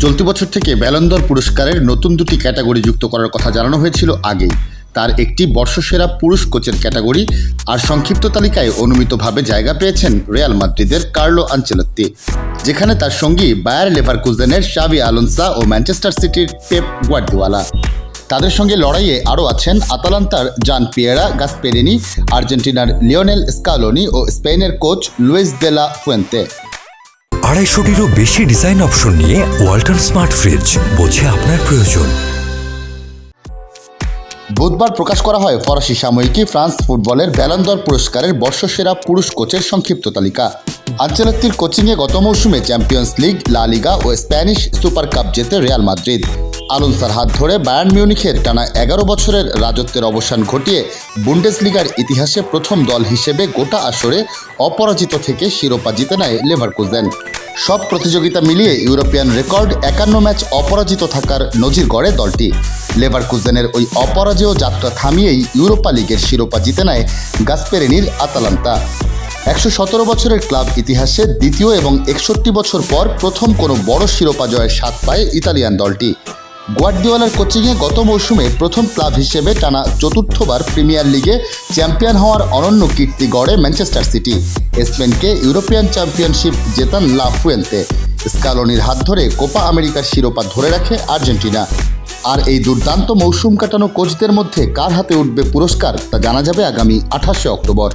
চলতি বছর থেকে ব্যালন দ'র পুরস্কারের নতুন দুটি ক্যাটাগরি যুক্ত করার কথা জানানো হয়েছিল আগেই। তার একটি বর্ষসেরা পুরুষ কোচের ক্যাটাগরি, আর সংক্ষিপ্ত তালিকায় অনুমিতভাবে জায়গা পেয়েছেন রিয়াল মাদ্রিদের কার্লো আনচেলত্তি, যেখানে তার সঙ্গী বায়ার লেভারকুজেনের শাভি আলোনসো ও ম্যানচেস্টার সিটির পেপ গুয়ার্দিওলা। তাদের সঙ্গে লড়াইয়ে আরও আছেন আতালান্তার জান পিয়েরা গাসপেরিনি, আর্জেন্টিনার লিওনেল স্কালোনি ও স্পেনের coach Luis de la Fuente. 250টিরও বেশি ডিজাইন অপশন নিয়ে ওয়ালটন স্মার্ট ফ্রিজ, বোঝে আপনার প্রয়োজন। বুধবার প্রকাশ করা হয় ফরাসি সাময়িকী ফ্রান্স ফুটবলের ব্যালন দ'র পুরস্কারের বর্ষসেরা পুরুষ কোচের সংক্ষিপ্ত তালিকা। আনচেলত্তির কোচিংয়ে গত মৌসুমে চ্যাম্পিয়ন্স লিগ, লা লিগা ও স্প্যানিশ সুপার কাপ জেতে রিয়াল মাদ্রিদ। আলোনসোর হাত ধরে বায়ার্ন মিউনিখের টানা 11 বছরের রাজত্বের অবসান ঘটিয়ে বুন্ডেসলিগার ইতিহাসে প্রথম দল হিসেবে গোটা আসরে অপরাজিত থেকে শিরোপা জিতে নেয় লেভারকুজেন। সব প্রতিযোগিতা মিলিয়ে ইউরোপিয়ান রেকর্ড 51 ম্যাচ অপরাজিত থাকার নজির গড়ে দলটি। লেভারকুজেনের ওই অপরাজেয় যাত্রা থামিয়েই ইউরোপা লিগের শিরোপা জিতে নেয় গাসপেরিনির আতালান্তা। 117 বছরের ক্লাব ইতিহাসে দ্বিতীয় এবং 61 বছর পর প্রথম কোনো বড় শিরোপা জয়ের স্বাদ পায় ইতালিয়ান দলটি। গুয়ার্দিওলার কোচিংয়ে গত মৌসুমে প্রথম ক্লাব হিসেবে টানা চতুর্থবার প্রিমিয়ার লিগে চ্যাম্পিয়ন হওয়ার অনন্য কীর্তি গড়ে ম্যানচেস্টার সিটি। স্পেনকে ইউরোপিয়ান চ্যাম্পিয়নশিপ জেতান লা ফুয়েন্তে। স্কালোনির হাত ধরে কোপা আমেরিকার শিরোপা ধরে রাখে আর্জেন্টিনা। আর এই দুর্দান্ত মৌসুম কাটানো কোচদের মধ্যে কার হাতে উঠবে পুরস্কার তা জানা যাবে আগামী 28শে অক্টোবর।